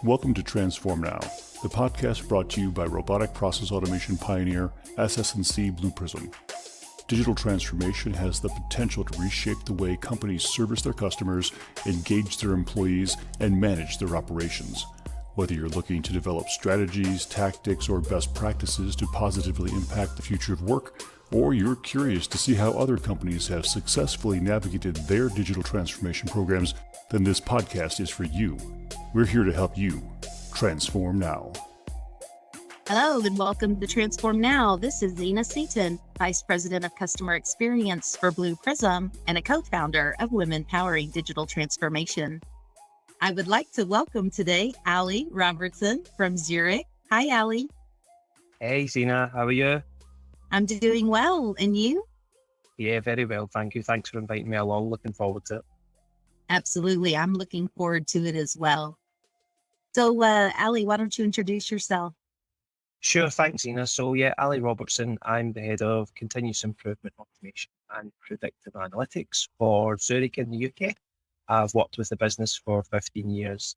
Welcome to Transform Now, the podcast brought to you by robotic process automation pioneer SS&C Blue Prism. Digital transformation has the potential to reshape the way companies service their customers, engage their employees, and manage their operations. Whether you're looking to develop strategies, tactics, or best practices to positively impact the future of work, or you're curious to see how other companies have successfully navigated their digital transformation programs, then this podcast is for you. We're here to help you transform now. Hello and welcome to Transform Now. This is Xina Seaton, Vice President of Customer Experience for Blue Prism and a co-founder of Women Powering Digital Transformation. I would like to welcome today Ali Robertson from Zurich. Hi, Ali. Hey, Xina. How are you? I'm doing well. And you? Yeah, very well. Thank you. Thanks for inviting me along. Looking forward to it. Absolutely. I'm looking forward to it as well. So, Ali, why don't you introduce yourself? Sure. Thanks, Xina. So, Ali Robertson. I'm the head of continuous improvement automation and predictive analytics for Zurich in the UK. I've worked with the business for 15 years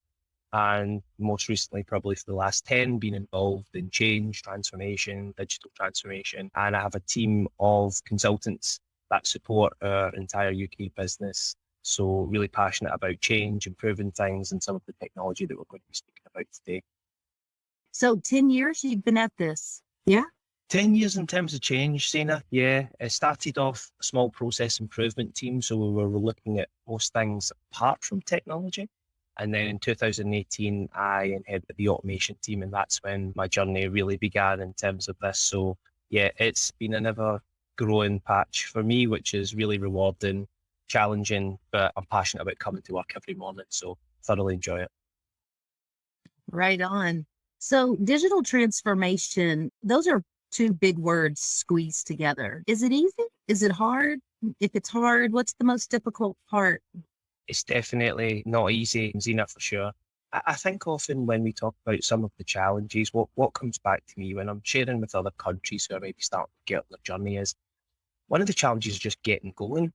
and most recently, probably for the last 10, been involved in change, transformation, digital transformation. And I have a team of consultants that support our entire UK business. So really passionate about change, improving things, and some of the technology that we're going to be speaking about today. So 10 years you've been at this, yeah? 10 years in terms of change, Xina. Yeah, it started off a small process improvement team. So we were looking at most things apart from technology. And then in 2018, I inherited the automation team, and that's when my journey really began in terms of this. So yeah, it's been an ever growing patch for me, which is really rewarding, challenging, but I'm passionate about coming to work every morning. So thoroughly enjoy it. Right on. So digital transformation, those are two big words squeezed together. Is it easy? Is it hard? If it's hard, what's the most difficult part? It's definitely not easy, Xina, for sure. I think often when we talk about some of the challenges, what comes back to me when I'm sharing with other countries who are maybe starting to get on their journey is one of the challenges is just getting going.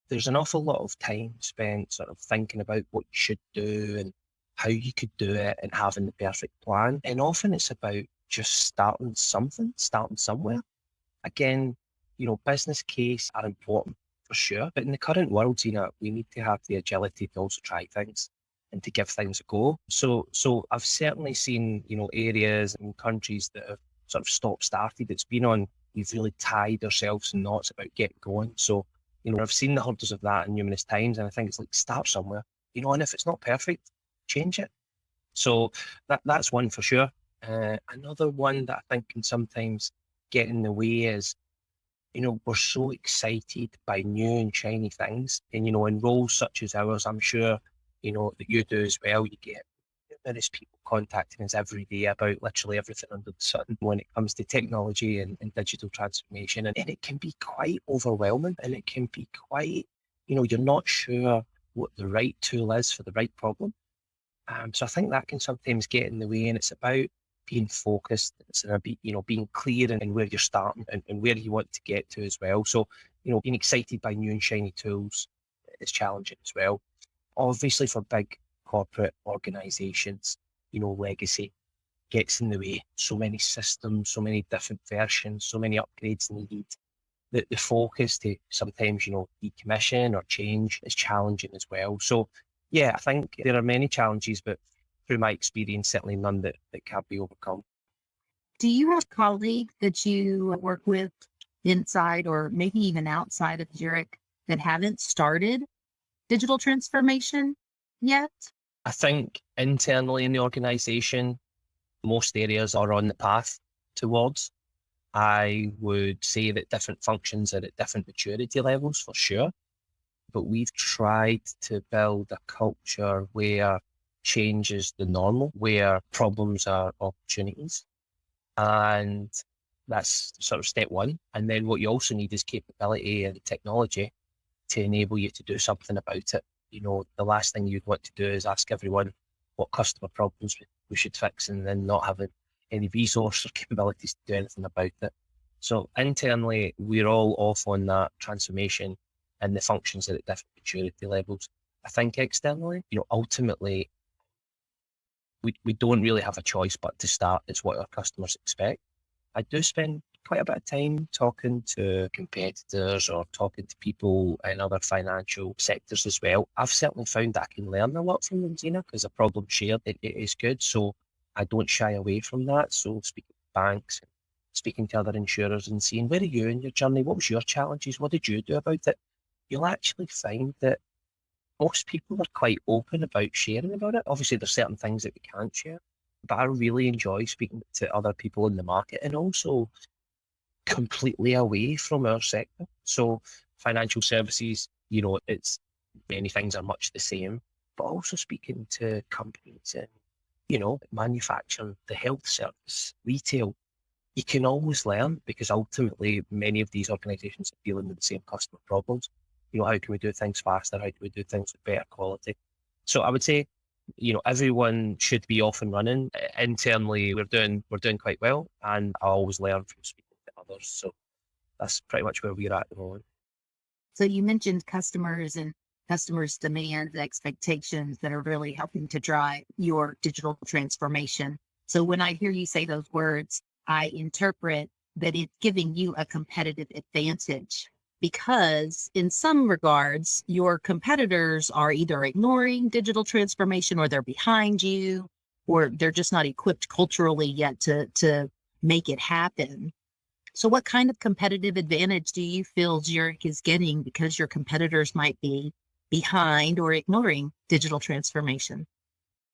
There's an awful lot of time spent sort of thinking about what you should do and how you could do it and having the perfect plan. And often it's about just starting somewhere. Again, business case are important for sure, but in the current world, we need to have the agility to also try things and to give things a go. So I've certainly seen, areas and countries that have sort of stop-started. It's been on, we've really tied ourselves in knots about getting going. So, I've seen the hurdles of that numerous times, and I think it's like start somewhere, and if it's not perfect, change it. So that's one for sure. Another one that I think can sometimes get in the way is, we're so excited by new and shiny things. And, in roles such as ours, I'm sure, that you do as well, you get numerous people contacting us every day about literally everything under the sun when it comes to technology and digital transformation. And it can be quite overwhelming, and it can be quite, you're not sure what the right tool is for the right problem. So I think that can sometimes get in the way, and it's about being focused. It's about, being clear in where you're starting and where you want to get to as well. So, being excited by new and shiny tools is challenging as well. Obviously for big corporate organizations, legacy gets in the way. So many systems, so many different versions, so many upgrades needed. The focus to sometimes, decommission or change is challenging as well. So yeah, I think there are many challenges, but through my experience, certainly none that can't be overcome. Do you have colleagues that you work with inside or maybe even outside of Zurich that haven't started digital transformation yet? I think internally in the organisation, most areas are on the path towards. I would say that different functions are at different maturity levels for sure, but we've tried to build a culture where change is the normal, where problems are opportunities. And that's sort of step one. And then what you also need is capability and technology to enable you to do something about it. The last thing you'd want to do is ask everyone what customer problems we should fix and then not having any resource or capabilities to do anything about it. So internally, we're all off on that transformation and the functions are at different maturity levels. I think externally, ultimately, we don't really have a choice but to start. It's what our customers expect. I do spend quite a bit of time talking to competitors or talking to people in other financial sectors as well. I've certainly found that I can learn a lot from them, Xina, because a problem shared it is good. So I don't shy away from that. So speaking to banks, speaking to other insurers and seeing where are you in your journey? What was your challenges? What did you do about it? You'll actually find that most people are quite open about sharing about it. Obviously, there's certain things that we can't share, but I really enjoy speaking to other people in the market and also completely away from our sector. So financial services, it's many things are much the same, but also speaking to companies in, manufacturing, the health service, retail, you can always learn because ultimately many of these organizations are dealing with the same customer problems. How can we do things faster? How do we do things with better quality? So I would say, everyone should be off and running. Internally, we're doing quite well, and I always learn from speaking to others. So that's pretty much where we're at the moment. So you mentioned customers and customers' demands, expectations that are really helping to drive your digital transformation. So when I hear you say those words, I interpret that it's giving you a competitive advantage because in some regards, your competitors are either ignoring digital transformation or they're behind you, or they're just not equipped culturally yet to make it happen. So what kind of competitive advantage do you feel Zurich is getting because your competitors might be behind or ignoring digital transformation?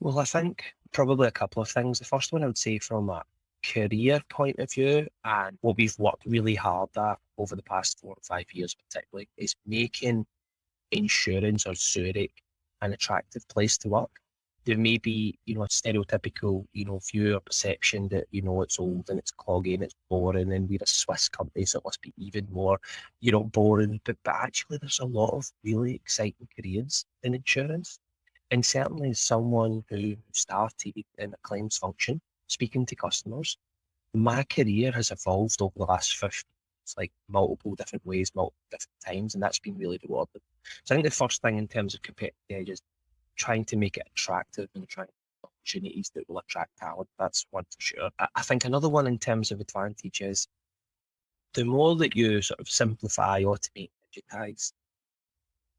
Well, I think probably a couple of things. The first one I would say from a career point of view and what we've worked really hard at over the past 4 or 5 years particularly is making insurance or Zurich an attractive place to work. There may be, a stereotypical, view or perception that, it's old and it's cloggy and it's boring and we're a Swiss company, so it must be even more, boring. But actually there's a lot of really exciting careers in insurance. And certainly as someone who started in a claims function, speaking to customers, my career has evolved over the last 50 years, like multiple different ways, multiple different times, and that's been really rewarding. So I think the first thing in terms of competitive edge is trying to make it attractive and trying opportunities that will attract talent. That's one for sure. I think another one in terms of advantage is the more that you sort of simplify, automate, digitize,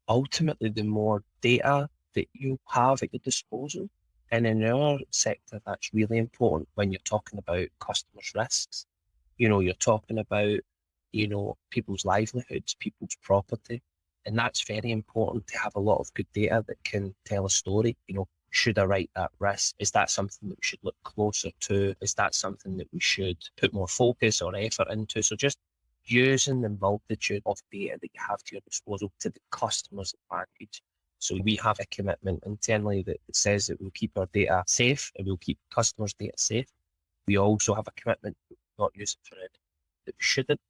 ultimately the more data that you have at your disposal. And in our sector, that's really important when you're talking about customers' risks. You're talking about, people's livelihoods, people's property. And that's very important to have a lot of good data that can tell a story. Should I write that risk? Is that something that we should look closer to? Is that something that we should put more focus or effort into? So just using the multitude of data that you have to your disposal to the customer's advantage. So we have a commitment internally that says that we'll keep our data safe and we'll keep customers' data safe. We also have a commitment to not use it for it that we shouldn't.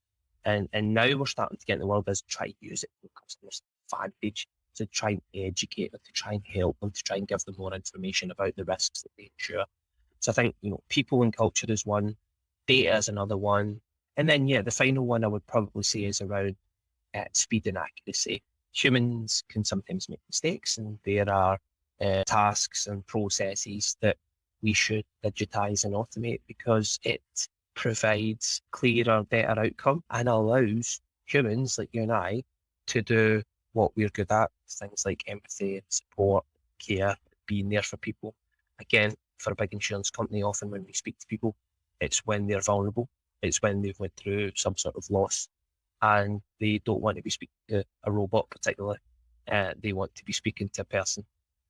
And now we're starting to get in the world as try to use it for customers' advantage, to try and educate them, to try and help them, to try and give them more information about the risks that they insure. So I think, people and culture is one, data is another one. And then, the final one I would probably say is around speed and accuracy. Humans can sometimes make mistakes, and there are tasks and processes that we should digitize and automate because it provides clearer, better outcome and allows humans like you and I to do what we're good at, things like empathy, support, care, being there for people. Again, for a big insurance company, often when we speak to people, it's when they're vulnerable, it's when they've went through some sort of loss, and they don't want to be speaking to a robot particularly. They want to be speaking to a person.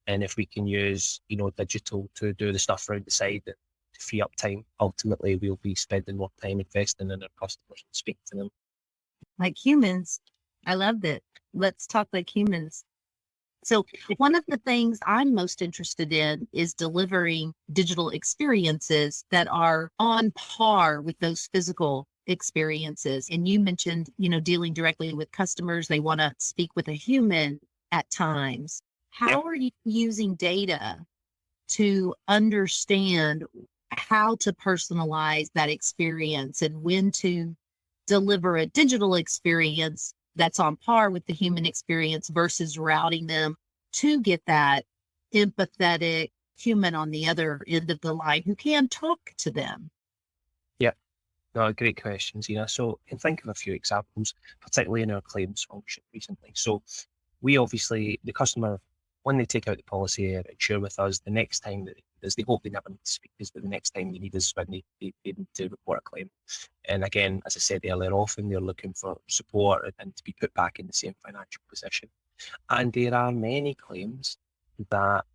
And if we can use, digital to do the stuff around the side and to free up time, ultimately we'll be spending more time investing in our customers and speaking to them. Like humans. I love that. Let's talk like humans. So one of the things I'm most interested in is delivering digital experiences that are on par with those physical experiences. And you mentioned, dealing directly with customers. They want to speak with a human at times. How are you using data to understand how to personalize that experience and when to deliver a digital experience that's on par with the human experience versus routing them to get that empathetic, human on the other end of the line who can talk to them? Yeah, no, great question, Zina. So I can think of a few examples, particularly in our claims function recently. So we obviously, the customer, when they take out the policy or insure with us, the next time that they hope they never need to speak is, but the next time they need us when they need to report a claim. And again, as I said earlier, often they're looking for support and to be put back in the same financial position. And there are many claims that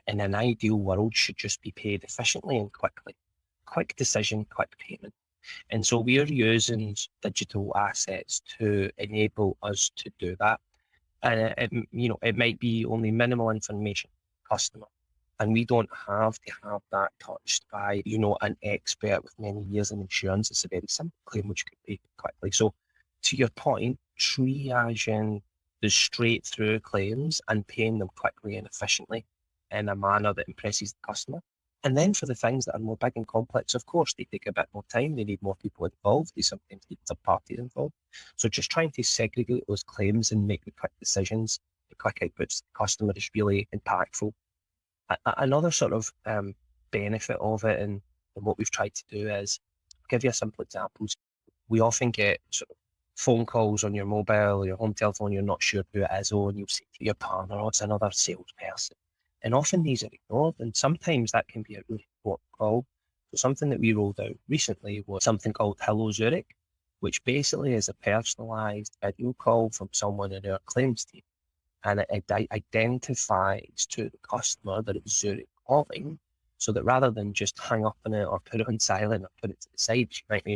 in an ideal world should just be paid efficiently and quickly. Quick decision, quick payment. And so we are using digital assets to enable us to do that. And it might be only minimal information, customer, and we don't have to have that touched by, an expert with many years in insurance. It's a very simple claim which could be quickly. So to your point, triaging the straight through claims and paying them quickly and efficiently in a manner that impresses the customer. And then for the things that are more big and complex, of course, they take a bit more time. They need more people involved. They sometimes need third parties involved. So just trying to segregate those claims and make the quick decisions, the quick outputs to the customer is really impactful. Another sort of benefit of it and what we've tried to do is, I'll give you a simple example. We often get sort of phone calls on your mobile or your home telephone, you're not sure who it is, and you'll say to your partner, it's another salesperson. And often these are ignored, and sometimes that can be a really important call. So something that we rolled out recently was something called Hello Zurich, which basically is a personalised video call from someone in our claims team. And it identifies to the customer that it's Zurich calling, so that rather than just hang up on it or put it on silent or put it to the side, you might,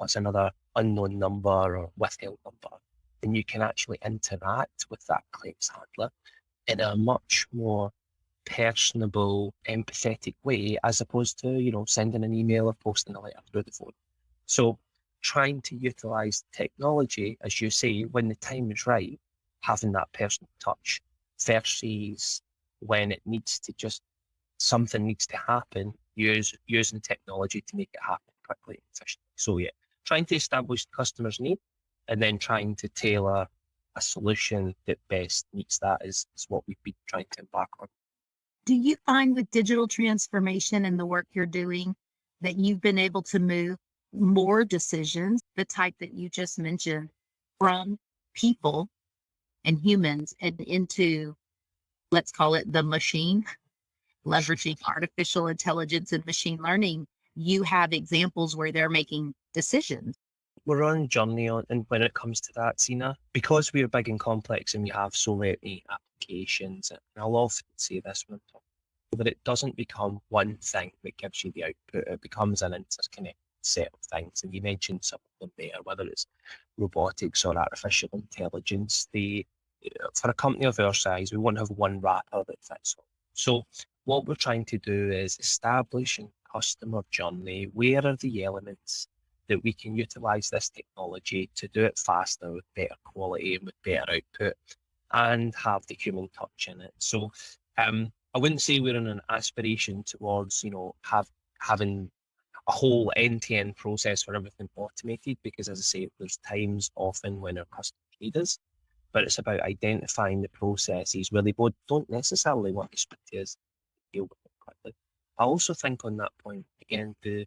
it's another unknown number or withheld number. And you can actually interact with that claims handler in a much more personable, empathetic way, as opposed to, sending an email or posting a letter through the phone. So trying to utilize technology, as you say, when the time is right, having that personal touch versus when it needs to something needs to happen, using technology to make it happen quickly and efficiently. So yeah, trying to establish the customer's need and then trying to tailor a solution that best meets that is what we've been trying to embark on. Do you find with digital transformation and the work you're doing that you've been able to move more decisions, the type that you just mentioned, from people and humans and into, let's call it the machine, leveraging artificial intelligence and machine learning? You have examples where they're making decisions. We're on a journey and when it comes to that, Xina, because we're big and complex and we have so many applications, and I'll often say this when I'm talking, that it doesn't become one thing that gives you the output. It becomes an interconnected set of things. And you mentioned some of them there, whether it's robotics or artificial intelligence. For a company of our size, we won't have one wrapper that fits all. So what we're trying to do is establish a customer journey. Where are the elements that we can utilize this technology to do it faster with better quality and with better output and have the human touch in it? So I wouldn't say we're in an aspiration towards, having a whole end-to-end process for everything automated, because as I say, there's times often when our customers need us, but it's about identifying the processes where they both don't necessarily want to speak to us, deal with it quickly. I also think on that point, again, the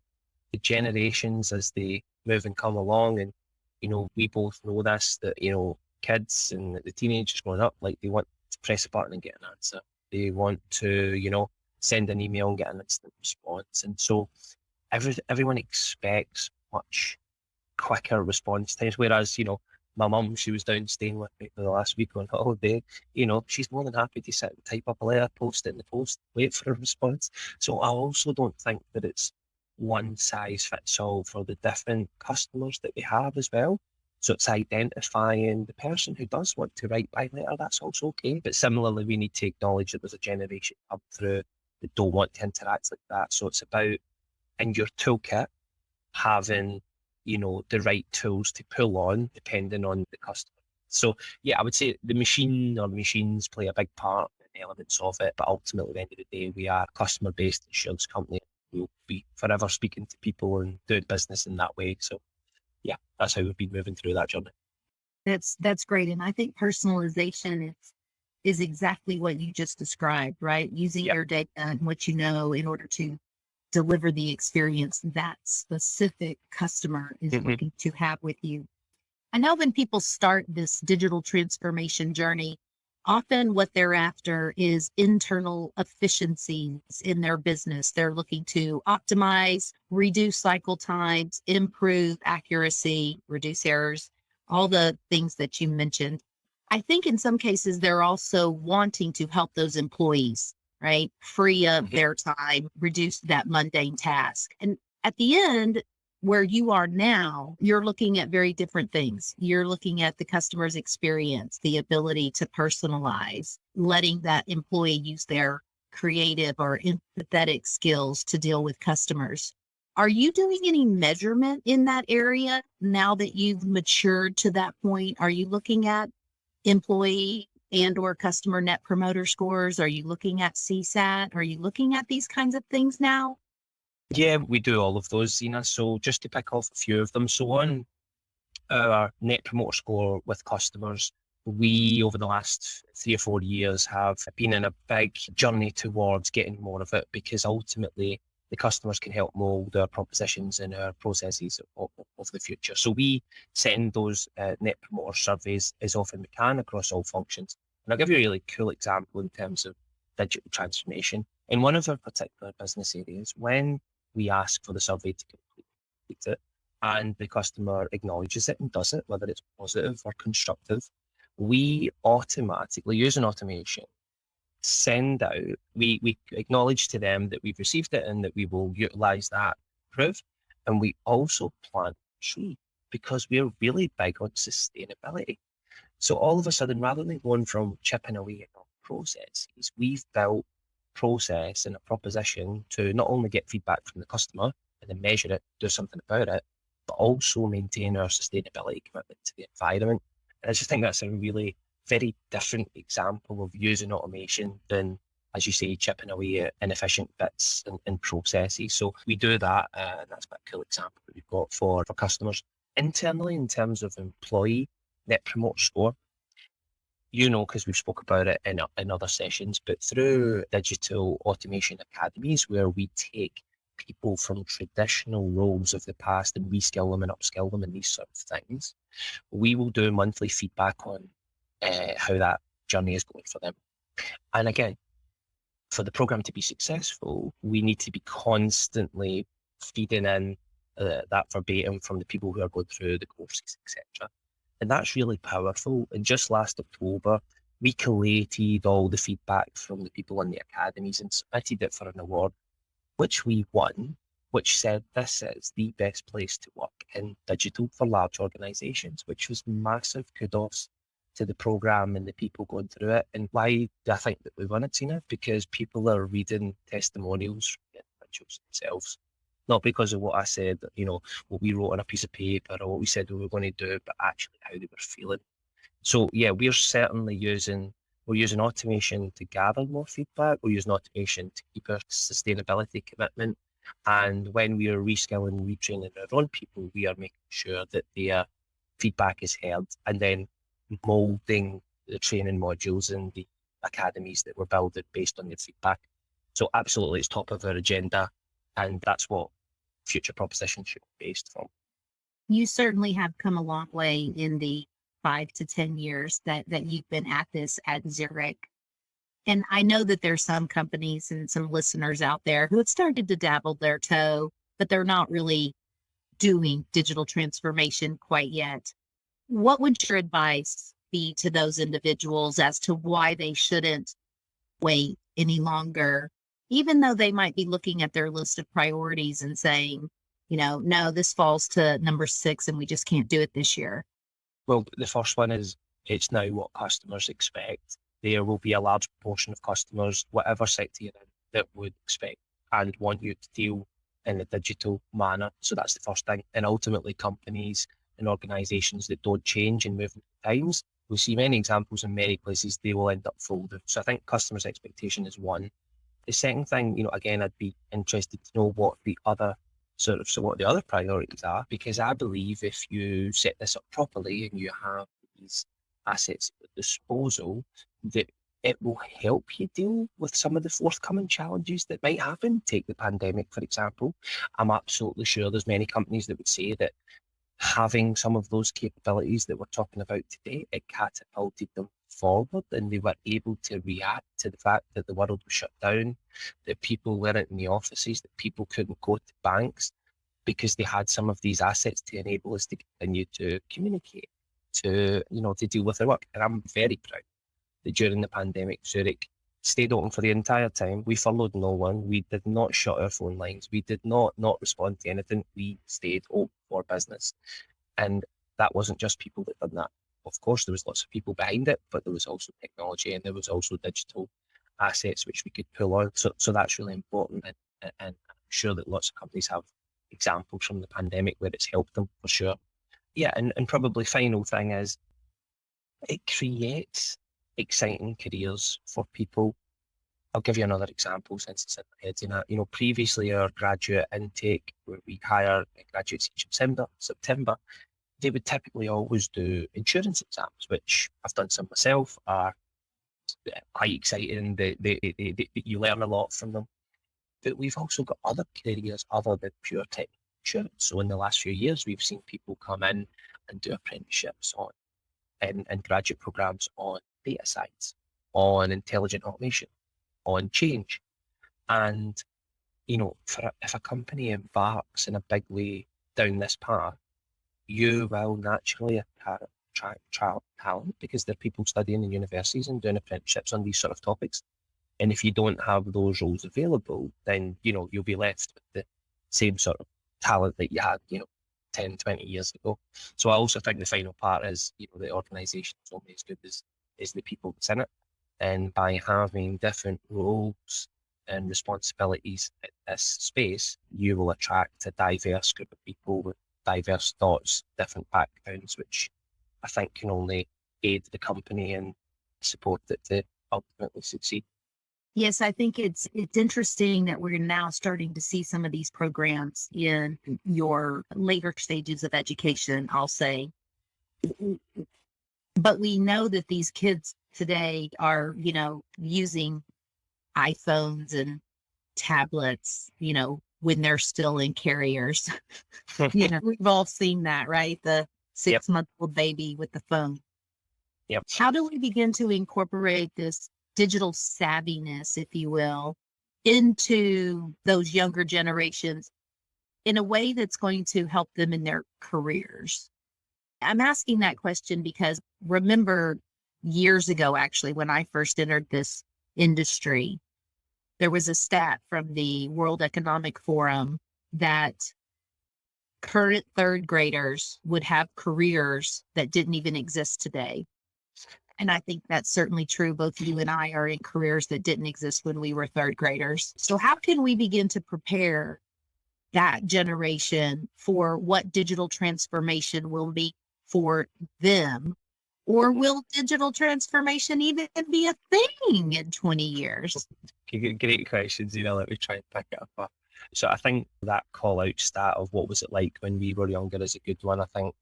generations as they move and come along, and we both know this, that kids and the teenagers growing up, like, they want to press a button and get an answer. They want to send an email and get an instant response, and so everyone expects much quicker response times. Whereas my mum, she was down staying with me for the last week on holiday, she's more than happy to sit and type up a letter, post it in the post, wait for a response. So I also don't think that it's one size fits all for the different customers that we have as well. So it's identifying the person who does want to write by letter, that's also okay. But similarly, we need to acknowledge that there's a generation up through that don't want to interact like that. So it's about, in your toolkit, having the right tools to pull on depending on the customer. So yeah, I would say the machine or machines play a big part in elements of it, but ultimately at the end of the day, we are a customer-based insurance company. We'll be forever speaking to people and doing business in that way. So yeah, that's how we've been moving through that journey. That's great. And I think personalization is exactly what you just described, right? Using Yep. your data and what you know in order to deliver the experience that specific customer is hmm looking to have with you. I know when people start this digital transformation journey, often what they're after is internal efficiencies in their business. They're looking to optimize, reduce cycle times, improve accuracy, reduce errors, all the things that you mentioned. I think in some cases, they're also wanting to help those employees, right? Free up hmm their time, reduce that mundane task. And at the end, where you are now, you're looking at very different things. You're looking at the customer's experience, the ability to personalize, letting that employee use their creative or empathetic skills to deal with customers. Are you doing any measurement in that area now that you've matured to that point? Are you looking at employee and or customer net promoter scores? Are you looking at CSAT? Are you looking at these kinds of things now? Yeah, we do all of those, Zena. So just to pick off a few of them. So on our net promoter score with customers, we over the last 3 or 4 years have been in a big journey towards getting more of it, because ultimately the customers can help mold our propositions and our processes of the future. So we send those net promoter surveys as often we can across all functions. And I'll give you a really cool example in terms of digital transformation. In one of our particular business areas, when we ask for the survey to complete it, and the customer acknowledges it and does it, whether it's positive or constructive, we automatically, using automation, send out, we acknowledge to them that we've received it and that we will utilize that proof. And we also plant a tree, because we're really big on sustainability. So all of a sudden, rather than going from chipping away at our processes, we've built process and a proposition to not only get feedback from the customer and then measure it, do something about it, but also maintain our sustainability commitment to the environment. And I just think that's a really very different example of using automation than, as you say, chipping away at inefficient bits and processes. So we do that, and that's a cool example that we've got for customers. Internally, in terms of employee net promoter score, because we've spoke about it in other sessions, but through digital automation academies, where we take people from traditional roles of the past and reskill them and upskill them in these sort of things, we will do monthly feedback on how that journey is going for them. And again, for the program to be successful, we need to be constantly feeding in that verbatim from the people who are going through the courses, etc. And that's really powerful. And just last October, we collated all the feedback from the people in the academies and submitted it for an award, which we won, which said this is the best place to work in digital for large organizations, which was massive kudos to the program and the people going through it. And why do I think that we won it, Tina? Because people are reading testimonials from the individuals themselves. Not because of what I said, what we wrote on a piece of paper or what we said we were going to do, but actually how they were feeling. So yeah, we're using automation to gather more feedback. We're using automation to keep our sustainability commitment. And when we are reskilling and retraining our own people, we are making sure that their feedback is heard, and then molding the training modules and the academies that we're building based on their feedback. So absolutely, it's top of our agenda, and that's what future propositions should be based from. You certainly have come a long way in the 5 to 10 years that you've been at this at Zurich. And I know that there's some companies and some listeners out there who have started to dabble their toe, but they're not really doing digital transformation quite yet. What would your advice be to those individuals as to why they shouldn't wait any longer, even though they might be looking at their list of priorities and saying, no, this falls to number 6 and we just can't do it this year? Well, the first one is, it's now what customers expect. There will be a large proportion of customers, whatever sector you're in, that would expect and want you to deal in a digital manner. So that's the first thing. And ultimately, companies and organizations that don't change and move with times, we see many examples in many places, they will end up folding. So I think customers' expectation is one. The second thing, again, I'd be interested to know what the other priorities are, because I believe if you set this up properly and you have these assets at disposal, that it will help you deal with some of the forthcoming challenges that might happen. Take the pandemic, for example. I'm absolutely sure there's many companies that would say that having some of those capabilities that we're talking about today, it catapulted them forward, and they were able to react to the fact that the world was shut down, that people weren't in the offices, that people couldn't go to banks, because they had some of these assets to enable us to continue to communicate, to deal with their work. And I'm very proud that during the pandemic, Zurich stayed open for the entire time. We furloughed no one. We did not shut our phone lines. We did not respond to anything. We stayed open for business. And that wasn't just people that done that. Of course, there was lots of people behind it, but there was also technology, and there was also digital assets which we could pull on. So that's really important. And I'm sure that lots of companies have examples from the pandemic where it's helped them, for sure. Yeah, and probably final thing is, it creates exciting careers for people. I'll give you another example since it's in my head. Previously our graduate intake, where we hire graduates each September, they would typically always do insurance exams, which I've done some myself, are quite exciting. You learn a lot from them. But we've also got other careers other than pure tech insurance. So in the last few years, we've seen people come in and do apprenticeships on and graduate programs on data science, on intelligent automation, on change. And, if a company embarks in a big way down this path, you will naturally attract talent, because there are people studying in universities and doing apprenticeships on these sort of topics. And if you don't have those roles available, then, you'll be left with the same sort of talent that you had, 10, 20 years ago. So I also think the final part is, the organisation is only as good as the people that's in it. And by having different roles and responsibilities in this space, you will attract a diverse group of people with diverse thoughts, different backgrounds, which I think can only aid the company and support it to ultimately succeed. Yes, I think it's interesting that we're now starting to see some of these programs in your later stages of education, I'll say. But we know that these kids today are, using iPhones and tablets, when they're still in carriers. We've all seen that, right? The 6-month-old baby with the phone. Yep. How do we begin to incorporate this digital savviness, if you will, into those younger generations in a way that's going to help them in their careers? I'm asking that question because remember years ago, actually, when I first entered this industry, there was a stat from the World Economic Forum that current third graders would have careers that didn't even exist today. And I think that's certainly true. Both you and I are in careers that didn't exist when we were third graders. So how can we begin to prepare that generation for what digital transformation will be for them? Or will digital transformation even be a thing in 20 years? Great questions, let me try and pick it up. So I think that call out stat of what was it like when we were younger is a good one. I think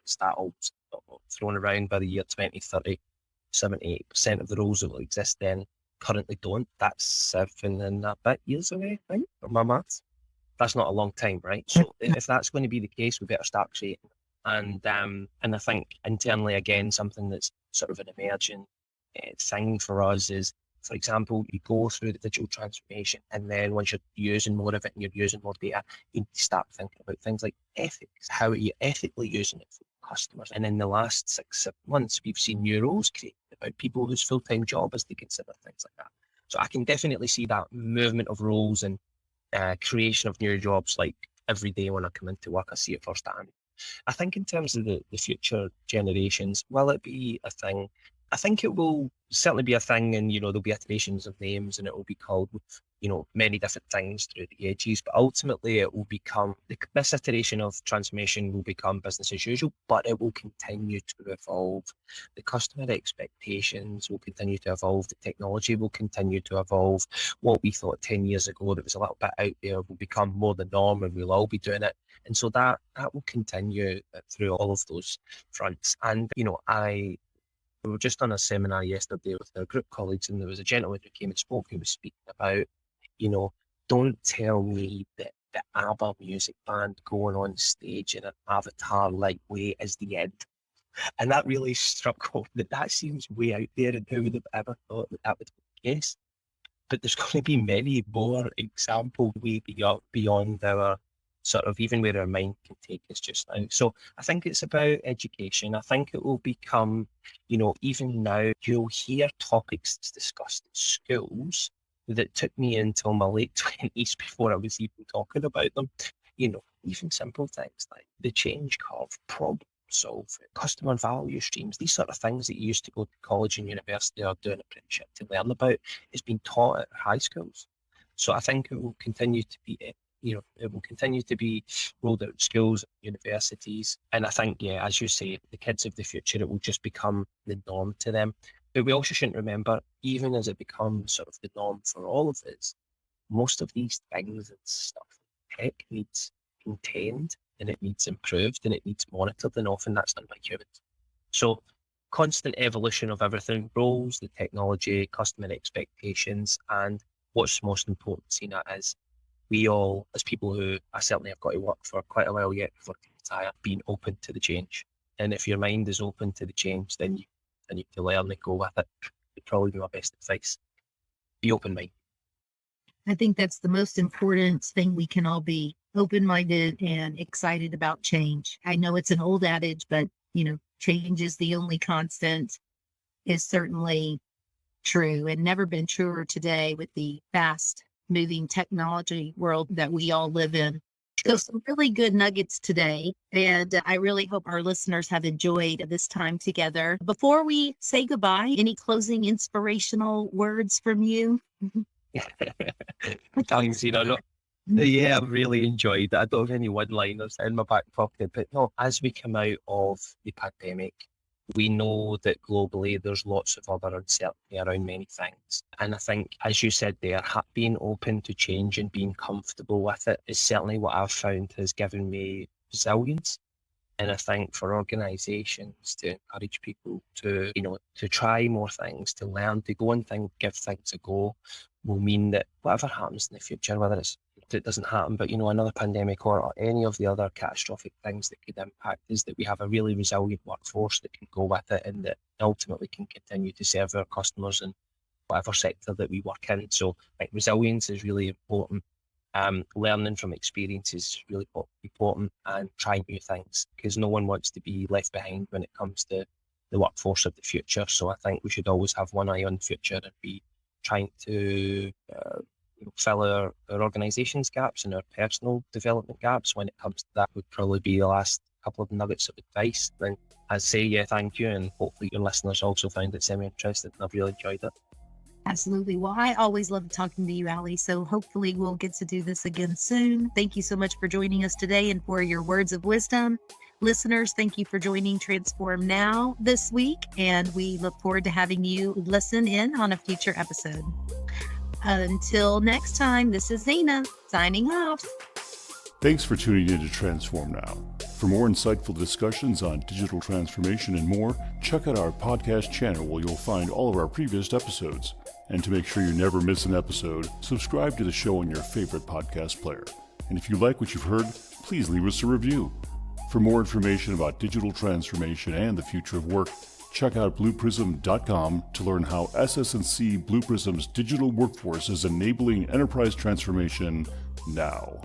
stat thrown around by the year 2030, 78% of the roles that will exist then currently don't. That's 7 and a bit years away, I think, for my maths. That's not a long time, right? So if that's going to be the case, we better start creating. And I think internally, again, something that's sort of an emerging thing for us is, for example, you go through the digital transformation, and then once you're using more of it and you're using more data, you need to start thinking about things like ethics. How are you ethically using it for customers? And in the last 6-7 months, we've seen new roles created about people whose full-time job is to consider things like that. So I can definitely see that movement of roles and creation of new jobs, like every day when I come into work, I see it firsthand. I think in terms of the future generations, will it be a thing? I think it will certainly be a thing, and there'll be iterations of names, and it will be called many different things through the ages, but ultimately it will become, this iteration of transformation will become business as usual, but it will continue to evolve. The customer expectations will continue to evolve, the technology will continue to evolve. What we thought 10 years ago that was a little bit out there will become more the norm, and we'll all be doing it. And so that will continue through all of those fronts. And We were just on a seminar yesterday with our group colleagues, and there was a gentleman who came and spoke who was speaking about, don't tell me that the ABBA music band going on stage in an avatar-like way is the end. And that really struck home that seems way out there, and who would have ever thought that would be the case? But there's going to be many more examples way beyond our sort of even where our mind can take us just now. So I think it's about education. I think it will become, even now you'll hear topics discussed in schools that took me until my late 20s before I was even talking about them. Even simple things like the change curve, problem solve, customer value streams, these sort of things that you used to go to college and university or do an apprenticeship to learn about is being taught at high schools. So I think it will continue to be rolled out in schools, universities. And I think, as you say, the kids of the future, it will just become the norm to them. But we also shouldn't remember, even as it becomes sort of the norm for all of us, most of these things and stuff, tech needs contained, and it needs improved, and it needs monitored, and often that's done by humans. So constant evolution of everything, roles, the technology, customer expectations, and what's most important, Xina, is we all, as people who I certainly have got to work for quite a while yet before I retire, being open to the change. And if your mind is open to the change, then you need to learn and go with it. It'd probably be my best advice. Be open-minded. I think that's the most important thing we can all be, open-minded and excited about change. I know it's an old adage, but, change is the only constant is certainly true, and never been truer today with the fast moving technology world that we all live in. So some really good nuggets today, and I really hope our listeners have enjoyed this time together. Before we say goodbye, any closing inspirational words from you? Thanks, Xina. Yeah, I've really enjoyed it. I don't have any one-liners in my back pocket, but no, as we come out of the pandemic, we know that globally there's lots of other uncertainty around many things. And I think, as you said there, being open to change and being comfortable with it is certainly what I've found has given me resilience. And I think for organisations to encourage people to, to try more things, to learn, to go and give things a go, will mean that whatever happens in the future, whether it doesn't happen, but another pandemic or any of the other catastrophic things that could impact is that we have a really resilient workforce that can go with it and that ultimately can continue to serve our customers in whatever sector that we work in. So resilience is really important. Learning from experience is really important, and trying new things, because no one wants to be left behind when it comes to the workforce of the future. So I think we should always have one eye on the future and be trying to fill our organisation's gaps and our personal development gaps. When it comes to that, would probably be the last couple of nuggets of advice. Then I'd say, thank you, and hopefully your listeners also found it semi-interesting. I've really enjoyed it. Absolutely. Well, I always love talking to you, Ali. So hopefully we'll get to do this again soon. Thank you so much for joining us today and for your words of wisdom. Listeners, thank you for joining Transform Now this week, and we look forward to having you listen in on a future episode. Until next time, this is Xina signing off. Thanks for tuning in to Transform Now. For more insightful discussions on digital transformation and more, check out our podcast channel where you'll find all of our previous episodes. And to make sure you never miss an episode, subscribe to the show on your favorite podcast player. And if you like what you've heard, please leave us a review. For more information about digital transformation and the future of work, check out blueprism.com to learn how SS&C Blue Prism's digital workforce is enabling enterprise transformation now.